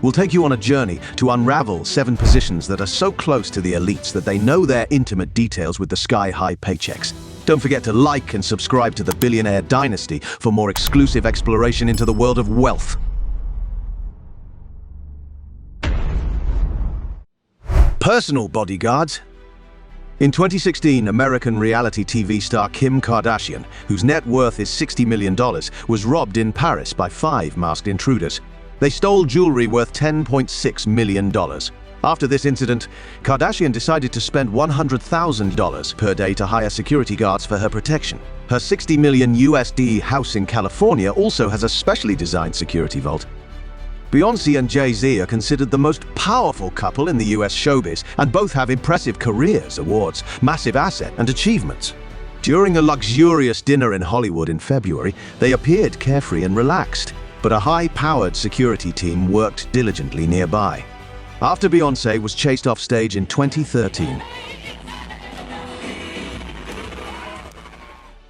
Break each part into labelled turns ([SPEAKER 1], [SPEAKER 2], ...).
[SPEAKER 1] We'll take you on a journey to unravel 7 positions that are so close to the elites that they know their intimate details with the sky-high paychecks. Don't forget to like and subscribe to the Billionaire Dynasty for more exclusive exploration into the world of wealth. Personal bodyguards. In 2016, American reality TV star Kim Kardashian, whose net worth is $60 million, was robbed in Paris by 5 masked intruders. They stole jewelry worth $10.6 million. After this incident, Kardashian decided to spend $100,000 per day to hire security guards for her protection. Her $60 million USD house in California also has a specially designed security vault. Beyoncé and Jay-Z are considered the most powerful couple in the US showbiz, and both have impressive careers, awards, massive asset, and achievements. During a luxurious dinner in Hollywood in February, they appeared carefree and relaxed, but a high-powered security team worked diligently nearby. After Beyoncé was chased off stage in 2013,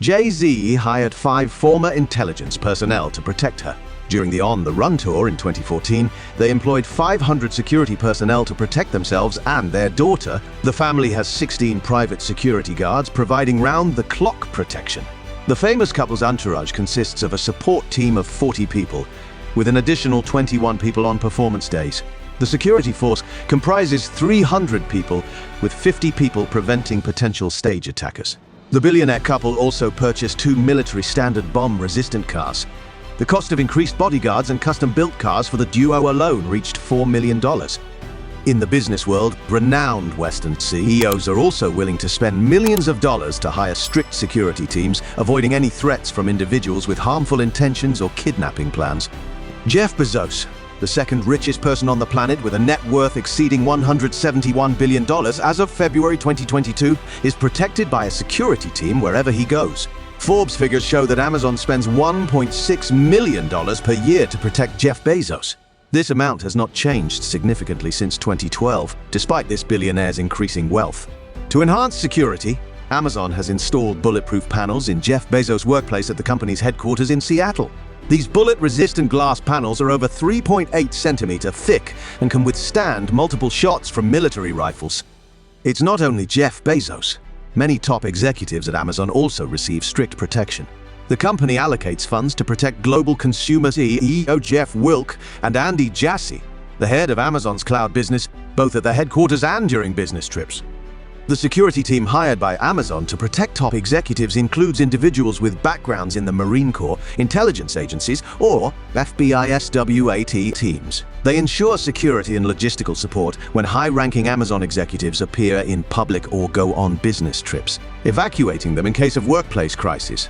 [SPEAKER 1] Jay-Z hired 5 former intelligence personnel to protect her. During the On the Run tour in 2014, they employed 500 security personnel to protect themselves and their daughter. The family has 16 private security guards providing round-the-clock protection. The famous couple's entourage consists of a support team of 40 people, with an additional 21 people on performance days. The security force comprises 300 people, with 50 people preventing potential stage attackers. The billionaire couple also purchased 2 military standard bomb-resistant cars. The cost of increased bodyguards and custom-built cars for the duo alone reached $4 million. In the business world, renowned Western CEOs are also willing to spend millions of dollars to hire strict security teams, avoiding any threats from individuals with harmful intentions or kidnapping plans. Jeff Bezos, the second richest person on the planet with a net worth exceeding $171 billion as of February 2022, is protected by a security team wherever he goes. Forbes figures show that Amazon spends $1.6 million per year to protect Jeff Bezos. This amount has not changed significantly since 2012, despite this billionaire's increasing wealth. To enhance security, Amazon has installed bulletproof panels in Jeff Bezos' workplace at the company's headquarters in Seattle. These bullet-resistant glass panels are over 3.8 centimeters thick and can withstand multiple shots from military rifles. It's not only Jeff Bezos. Many top executives at Amazon also receive strict protection. The company allocates funds to protect global consumer CEO Jeff Wilke and Andy Jassy, the head of Amazon's cloud business, both at the headquarters and during business trips. The security team hired by Amazon to protect top executives includes individuals with backgrounds in the Marine Corps, intelligence agencies, or FBI SWAT teams. They ensure security and logistical support when high-ranking Amazon executives appear in public or go on business trips, evacuating them in case of workplace crisis.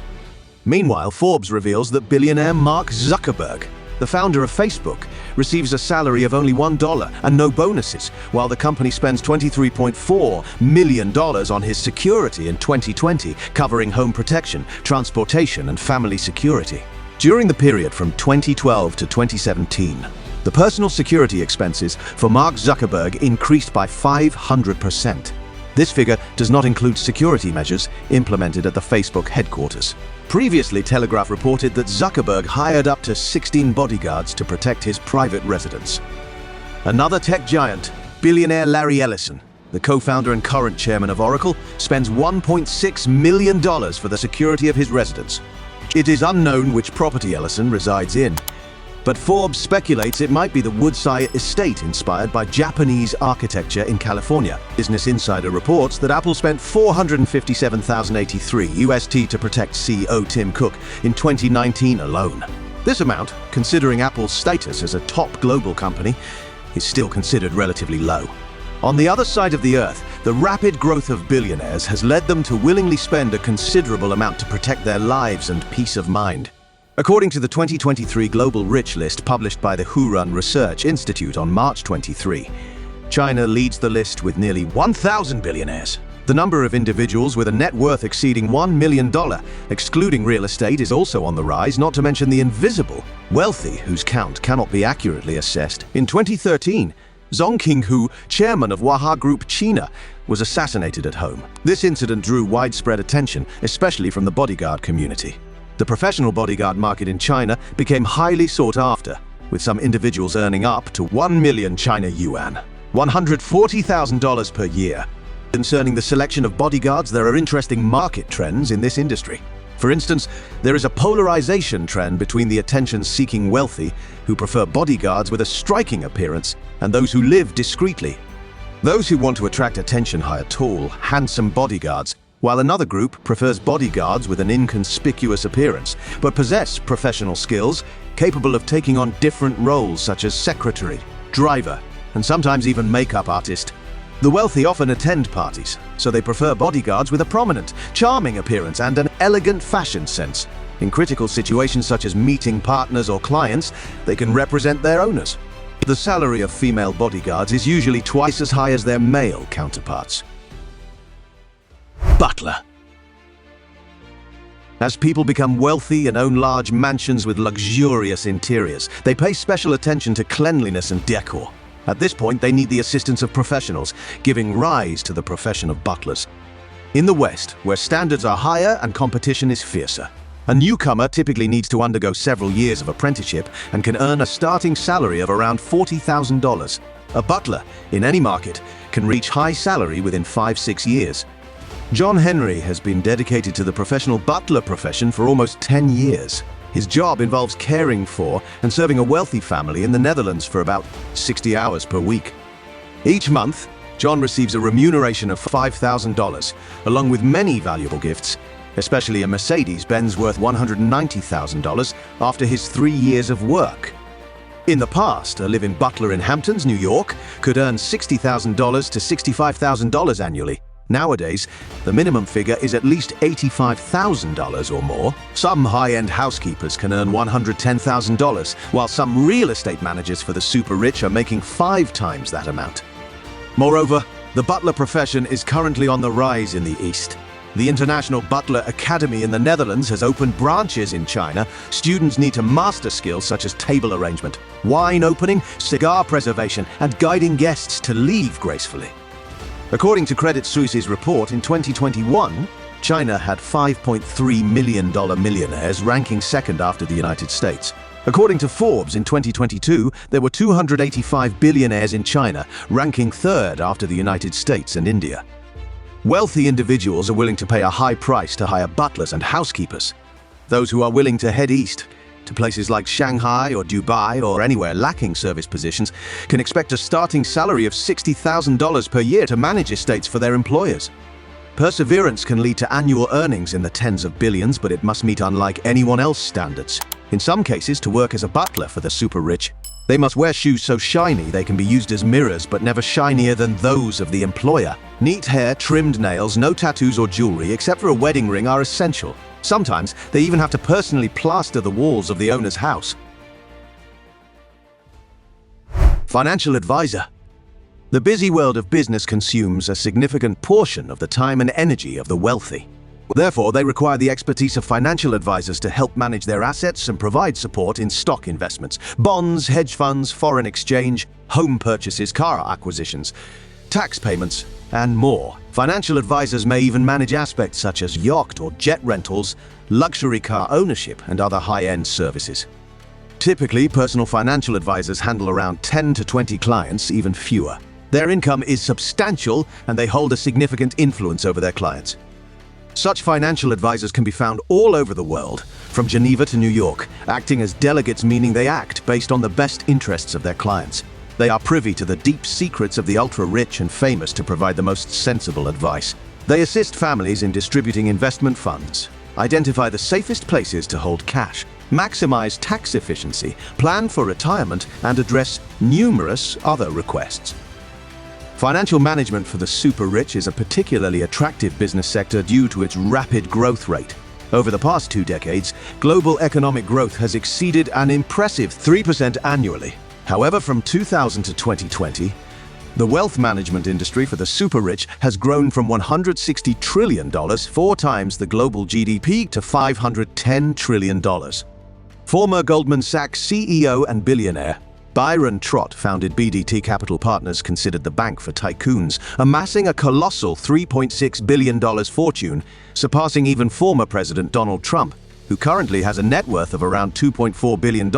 [SPEAKER 1] Meanwhile, Forbes reveals that billionaire Mark Zuckerberg, the founder of Facebook, receives a salary of only $1 and no bonuses, while the company spends $23.4 million on his security in 2020, covering home protection, transportation, and family security. During the period from 2012 to 2017, the personal security expenses for Mark Zuckerberg increased by 500%. This figure does not include security measures implemented at the Facebook headquarters. Previously, Telegraph reported that Zuckerberg hired up to 16 bodyguards to protect his private residence. Another tech giant, billionaire Larry Ellison, the co-founder and current chairman of Oracle, spends $1.6 million for the security of his residence. It is unknown which property Ellison resides in, but Forbes speculates it might be the Woodside estate inspired by Japanese architecture in California. Business Insider reports that Apple spent $457,083 USD to protect CEO Tim Cook in 2019 alone. This amount, considering Apple's status as a top global company, is still considered relatively low. On the other side of the earth, the rapid growth of billionaires has led them to willingly spend a considerable amount to protect their lives and peace of mind. According to the 2023 Global Rich List published by the WHO-run Research Institute on March 23, China leads the list with nearly 1,000 billionaires. The number of individuals with a net worth exceeding $1 million, excluding real estate, is also on the rise, not to mention the invisible wealthy, whose count cannot be accurately assessed. In 2013, Zhong Qinghu, chairman of Waha Group China, was assassinated at home. This incident drew widespread attention, especially from the bodyguard community. The professional bodyguard market in China became highly sought after. with some individuals earning up to 1 million China yuan, $140,000 per year. Concerning the selection of bodyguards, there are interesting market trends in this industry. For instance, there is a polarization trend between the attention-seeking wealthy, who prefer bodyguards with a striking appearance, and those who live discreetly. Those who want to attract attention hire tall, handsome bodyguards, while another group prefers bodyguards with an inconspicuous appearance, but possess professional skills, capable of taking on different roles such as secretary, driver, and sometimes even makeup artist. The wealthy often attend parties, so they prefer bodyguards with a prominent, charming appearance and an elegant fashion sense. In critical situations such as meeting partners or clients, they can represent their owners. The salary of female bodyguards is usually twice as high as their male counterparts. Butler. As people become wealthy and own large mansions with luxurious interiors, they pay special attention to cleanliness and decor. At this point, they need the assistance of professionals, giving rise to the profession of butlers. In the West, where standards are higher and competition is fiercer, a newcomer typically needs to undergo several years of apprenticeship and can earn a starting salary of around $40,000. A butler, in any market, can reach high salary within 5-6 years. John Henry has been dedicated to the professional butler profession for almost 10 years. His job involves caring for and serving a wealthy family in the Netherlands for about 60 hours per week. Each month, John receives a remuneration of $5,000, along with many valuable gifts, especially a Mercedes-Benz worth $190,000 after his 3 years of work. In the past, a live-in butler in Hamptons, New York, could earn $60,000 to $65,000 annually. Nowadays, the minimum figure is at least $85,000 or more. Some high-end housekeepers can earn $110,000, while some real estate managers for the super rich are making 5 times that amount. Moreover, the butler profession is currently on the rise in the East. The International Butler Academy in the Netherlands has opened branches in China. Students need to master skills such as table arrangement, wine opening, cigar preservation, and guiding guests to leave gracefully. According to Credit Suisse's report, in 2021, China had 5.3 million millionaires, ranking second after the United States. According to Forbes, in 2022, there were 285 billionaires in China, ranking third after the United States and India. Wealthy individuals are willing to pay a high price to hire butlers and housekeepers. Those who are willing to head east, to places like Shanghai or Dubai or anywhere lacking service positions, can expect a starting salary of $60,000 per year to manage estates for their employers. Perseverance can lead to annual earnings in the tens of billions, but it must meet unlike anyone else's standards. In some cases, to work as a butler for the super rich, they must wear shoes so shiny they can be used as mirrors, but never shinier than those of the employer. Neat hair, trimmed nails, no tattoos or jewelry except for a wedding ring are essential. Sometimes, they even have to personally plaster the walls of the owner's house. Financial advisor. The busy world of business consumes a significant portion of the time and energy of the wealthy. Therefore, they require the expertise of financial advisors to help manage their assets and provide support in stock investments, bonds, hedge funds, foreign exchange, home purchases, car acquisitions, tax payments, and more. Financial advisors may even manage aspects such as yacht or jet rentals, luxury car ownership, and other high-end services. Typically, personal financial advisors handle around 10 to 20 clients, even fewer. Their income is substantial, and they hold a significant influence over their clients. Such financial advisors can be found all over the world, from Geneva to New York, acting as delegates, meaning they act based on the best interests of their clients. They are privy to the deep secrets of the ultra-rich and famous to provide the most sensible advice. They assist families in distributing investment funds, identify the safest places to hold cash, maximize tax efficiency, plan for retirement, and address numerous other requests. Financial management for the super rich is a particularly attractive business sector due to its rapid growth rate. Over the past 2 decades, global economic growth has exceeded an impressive 3% annually. However, from 2000 to 2020, the wealth management industry for the super rich has grown from $160 trillion, 4 times the global GDP, to $510 trillion. Former Goldman Sachs CEO and billionaire Byron Trott founded BDT Capital Partners, considered the bank for tycoons, amassing a colossal $3.6 billion fortune, surpassing even former President Donald Trump. who currently has a net worth of around $2.4 billion,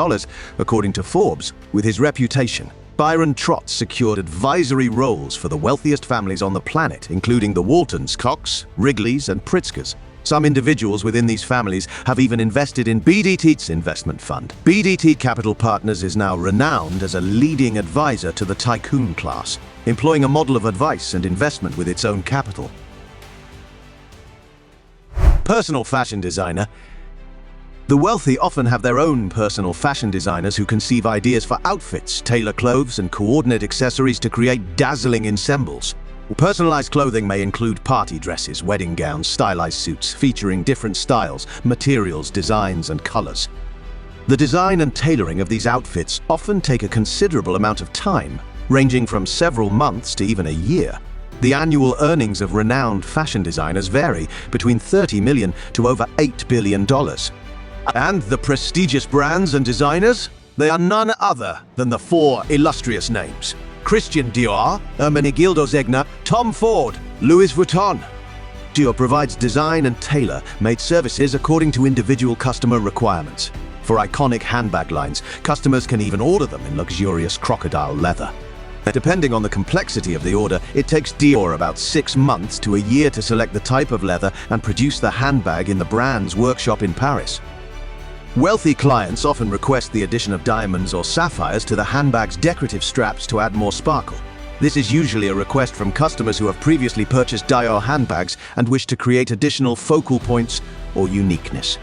[SPEAKER 1] according to Forbes. With his reputation, Byron Trott secured advisory roles for the wealthiest families on the planet, including the Waltons, Cox, Wrigleys, and Pritzkers. Some individuals within these families have even invested in BDT's investment fund. BDT Capital Partners is now renowned as a leading advisor to the tycoon class, employing a model of advice and investment with its own capital. Personal fashion designer. The wealthy often have their own personal fashion designers who conceive ideas for outfits, tailor clothes, and coordinate accessories to create dazzling ensembles. Personalized clothing may include party dresses, wedding gowns, stylized suits featuring different styles, materials, designs, and colors. The design and tailoring of these outfits often take a considerable amount of time, ranging from several months to even a year. The annual earnings of renowned fashion designers vary between $30 million to over $8 billion. And the prestigious brands and designers? They are none other than the four illustrious names: Christian Dior, Ermenegildo Zegna, Tom Ford, Louis Vuitton. Dior provides design and tailor-made services according to individual customer requirements. For iconic handbag lines, customers can even order them in luxurious crocodile leather. Depending on the complexity of the order, it takes Dior about 6 months to a year to select the type of leather and produce the handbag in the brand's workshop in Paris. Wealthy clients often request the addition of diamonds or sapphires to the handbag's decorative straps to add more sparkle. This is usually a request from customers who have previously purchased Dior handbags and wish to create additional focal points or uniqueness.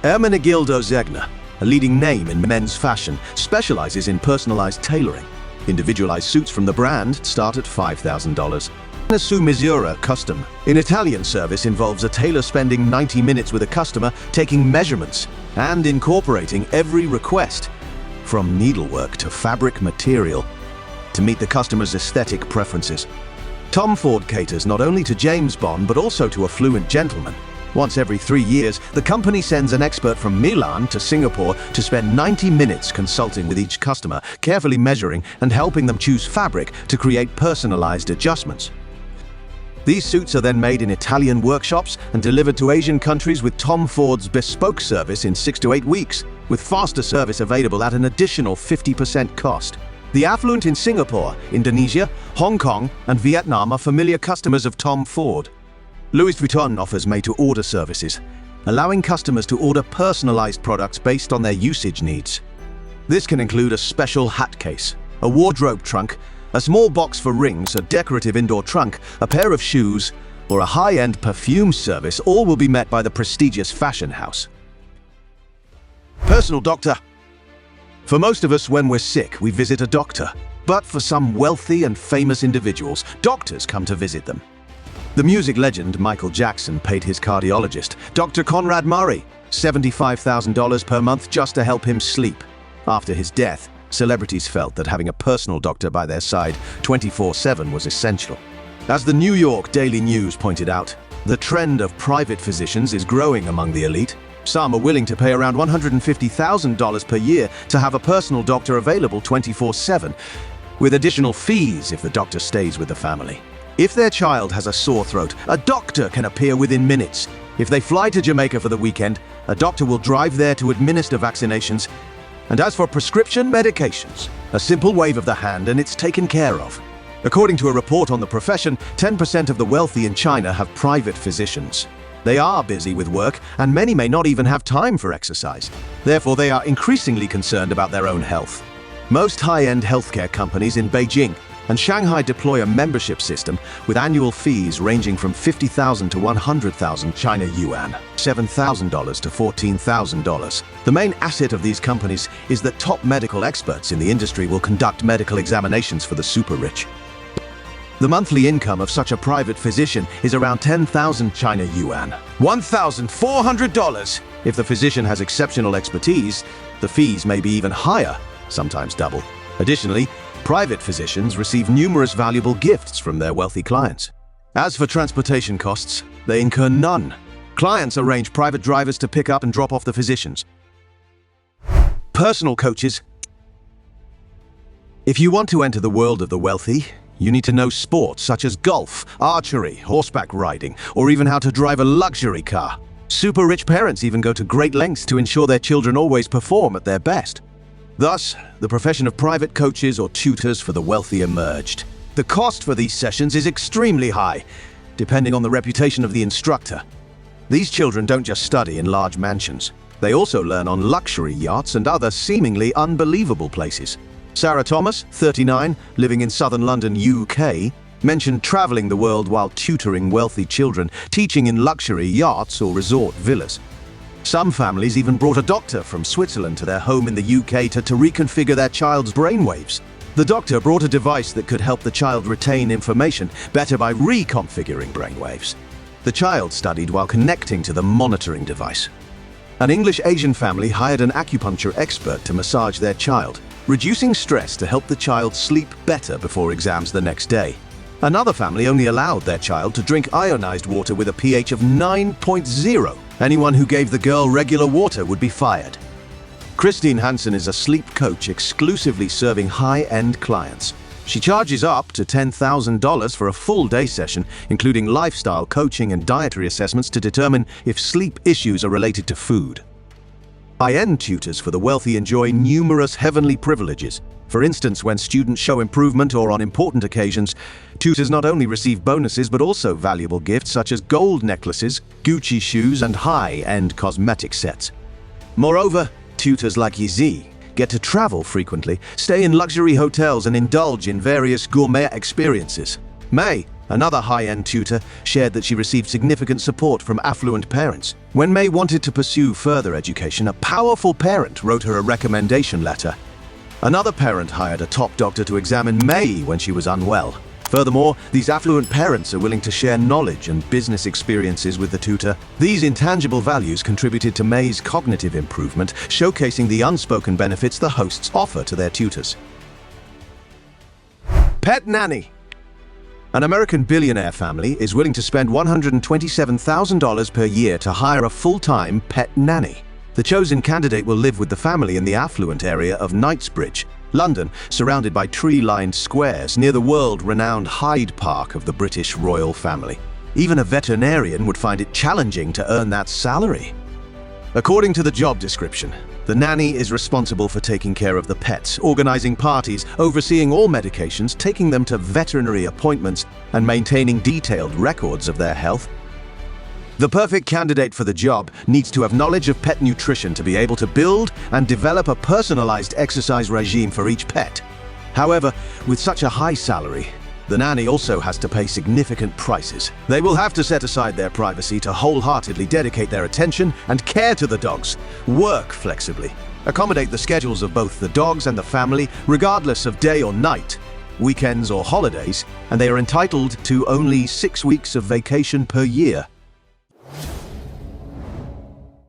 [SPEAKER 1] Ermenegildo Zegna, a leading name in men's fashion, specializes in personalized tailoring. Individualized suits from the brand start at $5,000. Su Misura Custom, in Italian service, involves a tailor spending 90 minutes with a customer, taking measurements and incorporating every request, from needlework to fabric material, to meet the customer's aesthetic preferences. Tom Ford caters not only to James Bond but also to affluent gentlemen. Once every 3 years, the company sends an expert from Milan to Singapore to spend 90 minutes consulting with each customer, carefully measuring and helping them choose fabric to create personalized adjustments. These suits are then made in Italian workshops and delivered to Asian countries with Tom Ford's bespoke service in 6 to 8 weeks, with faster service available at an additional 50% cost. The affluent in Singapore, Indonesia, Hong Kong, and Vietnam are familiar customers of Tom Ford. Louis Vuitton offers made-to-order services, allowing customers to order personalized products based on their usage needs. This can include a special hat case, a wardrobe trunk, a small box for rings, a decorative indoor trunk, a pair of shoes, or a high-end perfume service. All will be met by the prestigious fashion house. Personal doctor. For most of us, when we're sick, we visit a doctor. But for some wealthy and famous individuals, doctors come to visit them. The music legend Michael Jackson paid his cardiologist, Dr. Conrad Murray, $75,000 per month just to help him sleep. After his death, celebrities felt that having a personal doctor by their side 24/7 was essential. As the New York Daily News pointed out, the trend of private physicians is growing among the elite. Some are willing to pay around $150,000 per year to have a personal doctor available 24/7, with additional fees if the doctor stays with the family. If their child has a sore throat, a doctor can appear within minutes. If they fly to Jamaica for the weekend, a doctor will drive there to administer vaccinations. And as for prescription medications, a simple wave of the hand and it's taken care of. According to a report on the profession, 10% of the wealthy in China have private physicians. They are busy with work, and many may not even have time for exercise. Therefore, they are increasingly concerned about their own health. Most high-end healthcare companies in Beijing and Shanghai deploy a membership system with annual fees ranging from 50,000 to 100,000 China yuan, $7,000 to $14,000. The main asset of these companies is that top medical experts in the industry will conduct medical examinations for the super rich. The monthly income of such a private physician is around 10,000 China yuan, $1,400. If the physician has exceptional expertise, the fees may be even higher, sometimes double. Additionally, private physicians receive numerous valuable gifts from their wealthy clients. As for transportation costs, they incur none. Clients arrange private drivers to pick up and drop off the physicians. Personal coaches. If you want to enter the world of the wealthy, you need to know sports such as golf, archery, horseback riding, or even how to drive a luxury car. Super rich parents even go to great lengths to ensure their children always perform at their best. Thus, the profession of private coaches or tutors for the wealthy emerged. The cost for these sessions is extremely high, depending on the reputation of the instructor. These children don't just study in large mansions. They also learn on luxury yachts and other seemingly unbelievable places. Sarah Thomas, 39, living in southern London, UK, mentioned traveling the world while tutoring wealthy children, teaching in luxury yachts or resort villas. Some families even brought a doctor from Switzerland to their home in the UK to reconfigure their child's brainwaves. The doctor brought a device that could help the child retain information better by reconfiguring brainwaves. The child studied while connecting to the monitoring device. An English Asian family hired an acupuncture expert to massage their child, reducing stress to help the child sleep better before exams the next day. Another family only allowed their child to drink ionized water with a pH of 9.0. Anyone who gave the girl regular water would be fired. Christine Hansen is a sleep coach exclusively serving high-end clients. She charges up to $10,000 for a full-day session, including lifestyle coaching and dietary assessments to determine if sleep issues are related to food. High-end tutors for the wealthy enjoy numerous heavenly privileges. For instance, when students show improvement or on important occasions, tutors not only receive bonuses but also valuable gifts such as gold necklaces, Gucci shoes, and high-end cosmetic sets. Moreover, tutors like Yizi get to travel frequently, stay in luxury hotels, and indulge in various gourmet experiences. May, another high-end tutor, shared that she received significant support from affluent parents. When May wanted to pursue further education, a powerful parent wrote her a recommendation letter. Another parent hired a top doctor to examine May when she was unwell. Furthermore, these affluent parents are willing to share knowledge and business experiences with the tutor. These intangible values contributed to May's cognitive improvement, showcasing the unspoken benefits the hosts offer to their tutors. Pet nanny. An American billionaire family is willing to spend $127,000 per year to hire a full-time pet nanny. The chosen candidate will live with the family in the affluent area of Knightsbridge, London, surrounded by tree-lined squares near the world-renowned Hyde Park of the British royal family. Even a veterinarian would find it challenging to earn that salary. According to the job description, the nanny is responsible for taking care of the pets, organizing parties, overseeing all medications, taking them to veterinary appointments, and maintaining detailed records of their health. The perfect candidate for the job needs to have knowledge of pet nutrition to be able to build and develop a personalized exercise regime for each pet. However, with such a high salary, the nanny also has to pay significant prices. They will have to set aside their privacy to wholeheartedly dedicate their attention and care to the dogs, work flexibly, accommodate the schedules of both the dogs and the family, regardless of day or night, weekends or holidays, and they are entitled to only 6 weeks of vacation per year.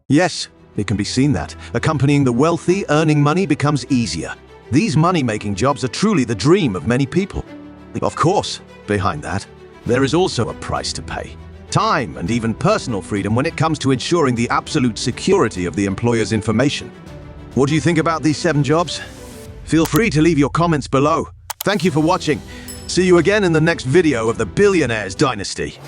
[SPEAKER 1] Yes, it can be seen that accompanying the wealthy, earning money becomes easier. These money-making jobs are truly the dream of many people. Of course, behind that, there is also a price to pay. Time and even personal freedom when it comes to ensuring the absolute security of the employer's information. What do you think about these 7 jobs? Feel free to leave your comments below. Thank you for watching. See you again in the next video of the Billionaire Dynasty.